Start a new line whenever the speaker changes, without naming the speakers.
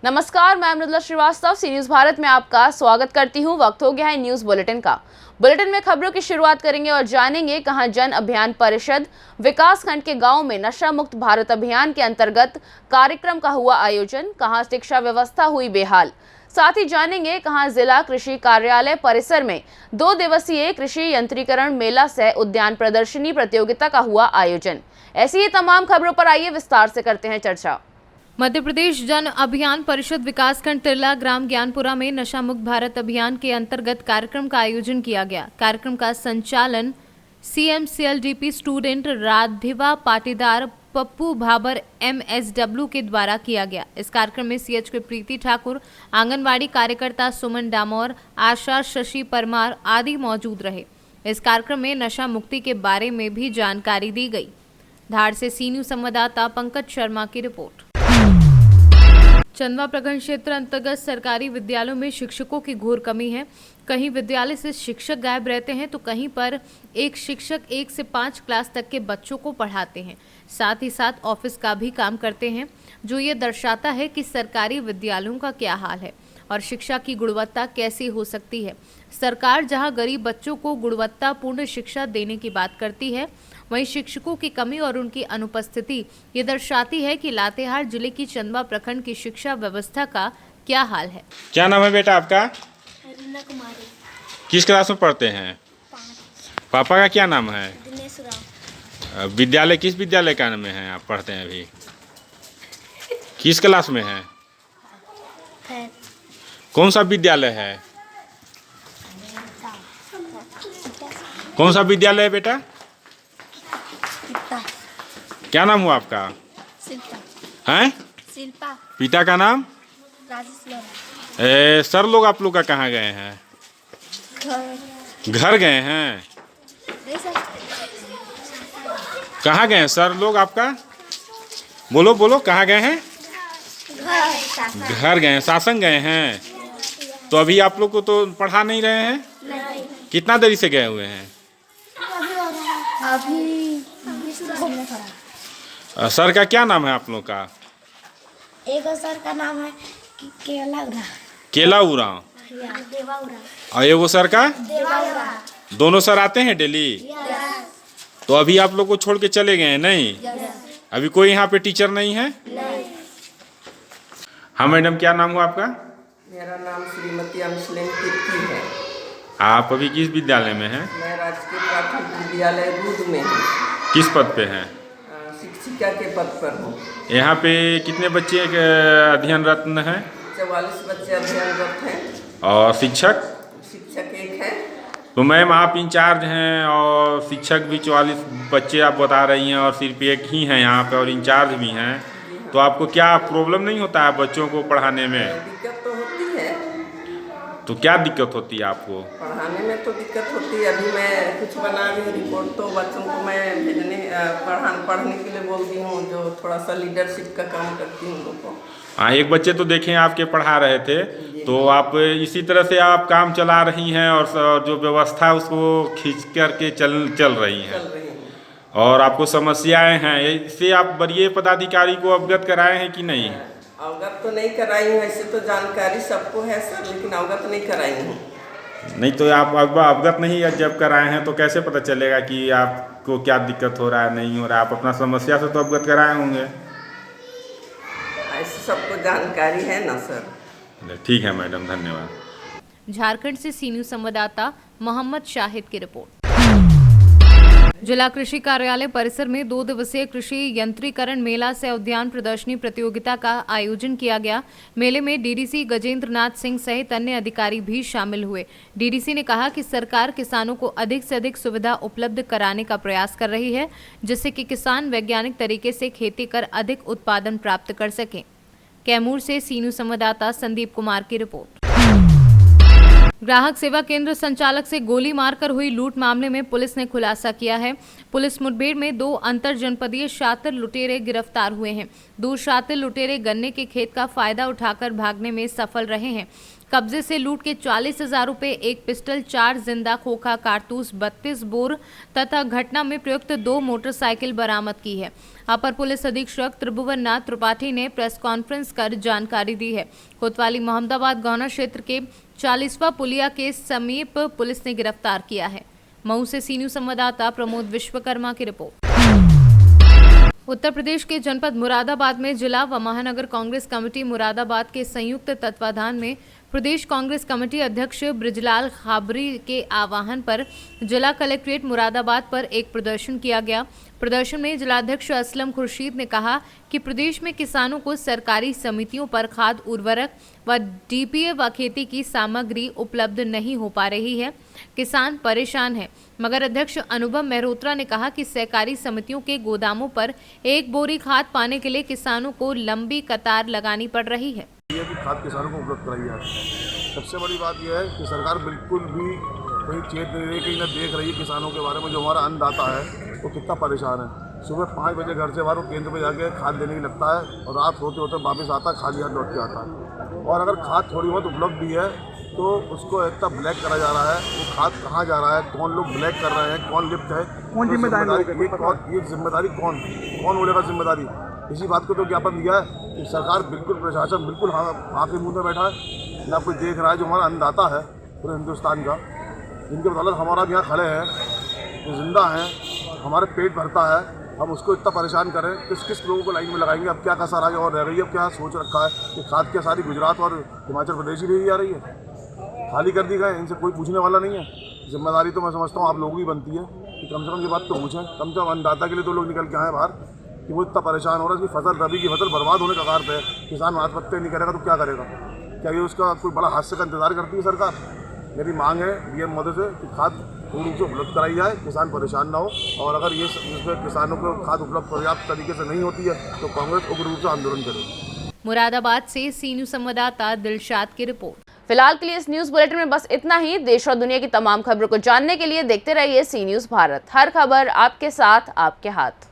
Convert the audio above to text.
नमस्कार, मैं अमृता श्रीवास्तव सी न्यूज भारत में आपका स्वागत करती हूं। वक्त हो गया है न्यूज बुलेटिन का। बुलेटिन में खबरों की शुरुआत करेंगे और जानेंगे कहां जन अभियान परिषद विकास खंड के गांव में नशा मुक्त भारत अभियान के अंतर्गत कार्यक्रम का हुआ आयोजन, कहां शिक्षा व्यवस्था हुई बेहाल। साथ ही जानेंगे कहां जिला कृषि कार्यालय परिसर में 2 दिवसीय कृषि यंत्रीकरण मेला सह उद्यान प्रदर्शनी प्रतियोगिता का हुआ आयोजन। ऐसी ही तमाम खबरों पर आइए विस्तार से करते हैं चर्चा।
मध्य प्रदेश जन अभियान परिषद विकासखंड तिरला ग्राम ज्ञानपुरा में नशा मुक्त भारत अभियान के अंतर्गत कार्यक्रम का आयोजन किया गया। कार्यक्रम का संचालन CMCLDP student Radhiva Patidar Pappu Bhabar MSW के द्वारा किया गया। इस कार्यक्रम में CHK प्रीति ठाकुर, आंगनवाड़ी कार्यकर्ता सुमन डामोर, आशा शशि परमार आदि मौजूद रहे। इस कार्यक्रम में नशा मुक्ति के बारे में भी जानकारी दी गई। धार से सी न्यूज संवाददाता पंकज शर्मा की रिपोर्ट। चंदवा प्रखंड क्षेत्र अंतर्गत सरकारी विद्यालयों में शिक्षकों की घोर कमी है। कहीं विद्यालय से शिक्षक गायब रहते हैं तो कहीं पर एक शिक्षक 1 से 5 क्लास तक के बच्चों को पढ़ाते हैं, साथ ही साथ ऑफिस का भी काम करते हैं, जो ये दर्शाता है कि सरकारी विद्यालयों का क्या हाल है और शिक्षा की गुणवत्ता कैसी हो सकती है। सरकार जहां गरीब बच्चों को गुणवत्तापूर्ण शिक्षा देने की बात करती है, वहीं शिक्षकों की कमी और उनकी अनुपस्थिति ये दर्शाती है कि लातेहार जिले की चंदवा प्रखंड की शिक्षा व्यवस्था का क्या हाल है।
क्या नाम है बेटा आपका?
रीना कुमारी।
किस क्लास में पढ़ते हैं?
5।
पापा का क्या नाम है?
दिनेश राव।
विद्यालय किस विद्यालय का में है आप पढ़ते हैं अभी? किस क्लास में है?
है।
कौन सा विद्यालय है? कौन सा विद्यालय है बेटा? क्या नाम हुआ आपका?
शिल्पा।
हैं?
शिल्पा।
पिता का नाम?
राजेश लोरा।
सर लोग आप लोग का कहाँ गए हैं? घर गए हैं। कहाँ गए हैं सर लोग आपका? बोलो बोलो, कहाँ गए हैं? घर गए हैं। शासन गए हैं। तो अभी आप लोग को तो पढ़ा नहीं रहे हैं?
नहीं।
कितना देरी से गए हुए हैं?
अभी
सर का क्या नाम है आप लोग का?
एक सर का नाम है केला उरा।
केला उराव।
देवा उरा।
और एगो सर का?
देवा उरा।
दोनों सर आते हैं डेली? तो अभी आप लोग को छोड़ के चले गए हैं? नहीं, अभी कोई यहाँ पे टीचर नहीं है?
नहीं।
हाँ मैडम, क्या नाम हुआ आपका?
मेरा नाम श्रीमती अमसलिन कीर्ति है।
आप अभी किस विद्यालय में हैं?
मैं राजकीय प्राथमिक विद्यालय दूध में हूँ।
किस पद पे हैं?
शिक्षिका के पद पर हूँ।
यहाँ पे कितने बच्चे अध्ययनरत हैं?
44 बच्चे अध्ययनरत हैं।
और शिक्षक?
शिक्षक 1 है।
तो मैम आप इंचार्ज हैं और शिक्षक भी 44 बच्चे आप बता रही हैं और सिर्फ एक ही हैं यहाँ पे और इंचार्ज भी हैं, तो आपको क्या प्रॉब्लम नहीं होता है बच्चों को पढ़ाने में?
दिक्कत तो होती है।
तो क्या दिक्कत होती है आपको?
पढ़ाने में तो दिक्कत होती है। अभी मैं कुछ बना रही रिपोर्ट, तो बच्चों को मैं भेजने पढ़ने के लिए बोलती हूँ, जो थोड़ा सा लीडरशिप का काम करती हूँ लोगों को।
हाँ, एक बच्चे तो देखें आपके पढ़ा रहे थे, तो आप इसी तरह से आप काम चला रही हैं और जो व्यवस्था उसको खींच करके चल रही हैं और आपको समस्याएं हैं, इससे आप वरीय पदाधिकारी को अवगत कराए हैं कि नहीं?
अवगत तो नहीं कराई हूँ। ऐसे तो जानकारी सबको है सर, लेकिन अवगत नहीं कराई हूँ।
नहीं तो आप अवगत नहीं जब कराए हैं तो कैसे पता चलेगा कि आपको क्या दिक्कत हो रहा है, नहीं हो रहा है? आप अपना समस्या से तो अवगत कराए होंगे।
ऐसे सबको जानकारी है ना सर।
ठीक है मैडम, धन्यवाद।
झारखंड से सी न्यूज संवाददाता मोहम्मद शाहिद की रिपोर्ट। जिला कृषि कार्यालय परिसर में 2 दिवसीय कृषि यंत्रीकरण मेला सह उद्यान प्रदर्शनी प्रतियोगिता का आयोजन किया गया। मेले में डीडीसी गजेंद्र नाथ सिंह सहित अन्य अधिकारी भी शामिल हुए। डीडीसी ने कहा कि सरकार किसानों को अधिक से अधिक सुविधा उपलब्ध कराने का प्रयास कर रही है, जिससे कि किसान वैज्ञानिक तरीके से खेती कर अधिक उत्पादन प्राप्त कर सकें। कैमूर से सी न्यूज संवाददाता संदीप कुमार की रिपोर्ट। ग्राहक सेवा केंद्र संचालक से गोली मारकर हुई लूट मामले में पुलिस ने खुलासा किया है। पुलिस मुठभेड़ में 2 अंतर जनपदीय शातिर लुटेरे गिरफ्तार हुए हैं। 2 शातिर लुटेरे गन्ने के खेत का फायदा उठाकर भागने में सफल रहे हैं। कब्जे से लूट के 40,000 रुपए, एक पिस्टल, 4 जिंदा खोखा कारतूस, 32 बोर तथा घटना में प्रयुक्त 2 मोटरसाइकिल बरामद की है। अपर पुलिस अधीक्षक त्रिभुवन नाथ त्रिपाठी ने प्रेस कॉन्फ्रेंस कर जानकारी दी है। कोतवाली मोहम्मदाबाद गौना क्षेत्र के 40वां पुलिया के समीप पुलिस ने गिरफ्तार किया है। मऊ से सी न्यूज संवाददाता प्रमोद विश्वकर्मा की रिपोर्ट। उत्तर प्रदेश के जनपद मुरादाबाद में जिला व महानगर कांग्रेस कमेटी मुरादाबाद के संयुक्त तत्वाधान में प्रदेश कांग्रेस कमेटी अध्यक्ष ब्रिजलाल खाबरी के आह्वान पर जिला कलेक्ट्रेट मुरादाबाद पर एक प्रदर्शन किया गया। प्रदर्शन में जिलाध्यक्ष असलम खुर्शीद ने कहा कि प्रदेश में किसानों को सरकारी समितियों पर खाद, उर्वरक व डीपीए व खेती की सामग्री उपलब्ध नहीं हो पा रही है। किसान परेशान है। मगर अध्यक्ष अनुभव मेहरोत्रा ने कहा कि सहकारी समितियों के गोदामों पर एक बोरी खाद पाने के लिए किसानों को लंबी कतार लगानी पड़ रही है।
कि खाद किसानों को उपलब्ध कराई जाए। सबसे बड़ी बात यह है कि सरकार बिल्कुल भी कहीं चेत नहीं रही, कहीं न देख रही है किसानों के बारे में। जो हमारा अन्नदाता है वो कितना परेशान है। सुबह 5 बजे घर से बाहर वो केंद्र पे जाके खाद देने की लगता है और रात होते होते वापस आता है, खाली हाथ लौट के आता है। और अगर खाद थोड़ी बहुत उपलब्ध भी है तो उसको इतना ब्लैक करा जा रहा है। वो खाद कहाँ जा रहा है, कौन लोग ब्लैक कर रहे हैं, कौन लिप्त है, कौन जिम्मेदारी, ये जिम्मेदारी कौन बोलेगा जिम्मेदारी। इसी बात को तो ज्ञापन दिया है कि सरकार बिल्कुल, प्रशासन बिल्कुल आँख के मुँह में बैठा है, ना कोई देख रहा है। जो हमारा अन्नदाता है पूरे हिंदुस्तान का, जिनके बदौलत हमारा यहाँ खड़े हैं, जो जिंदा हैं, हमारे पेट भरता है, हम उसको इतना परेशान करें। किस लोगों को लाइन में लगाएंगे। अब क्या कसर आगे और रह गई है। अब क्या सोच रखा है कि खाद क्या सारी गुजरात और हिमाचल प्रदेश ही भेजी जा रही है, खाली कर दी गए, इनसे कोई पूछने वाला नहीं है। जिम्मेदारी तो मैं समझता हूँ आप लोगों की बनती है कि कम से कम ये बात तो पूछें। कम से कम अन्नदाता के लिए तो लोग निकल के आए बाहर कि वो इतना परेशान हो रहा है। इसकी फसल, रबी की फसल बर्बाद होने का कगार पे है। किसान आत्महत्या नहीं करेगा तो क्या करेगा? क्या ये उसका कोई बड़ा हादसे का इंतजार करती है सरकार? मेरी मांग है डीएम महोदय से कि खाद पूर्ण रूप से उपलब्ध कराई जाए, किसान परेशान ना हो। और अगर ये इसमें किसानों को खाद उपलब्ध पर्याप्त तरीके से नहीं होती है तो कांग्रेस उग्र रूप से आंदोलन करेगी।
मुरादाबाद से सी न्यूज संवाददाता दिलशाद की रिपोर्ट।
फिलहाल के लिए इस न्यूज बुलेटिन में बस इतना ही। देश और दुनिया की तमाम खबरों को जानने के लिए देखते रहिए सी न्यूज भारत। हर खबर आपके साथ, आपके हाथ।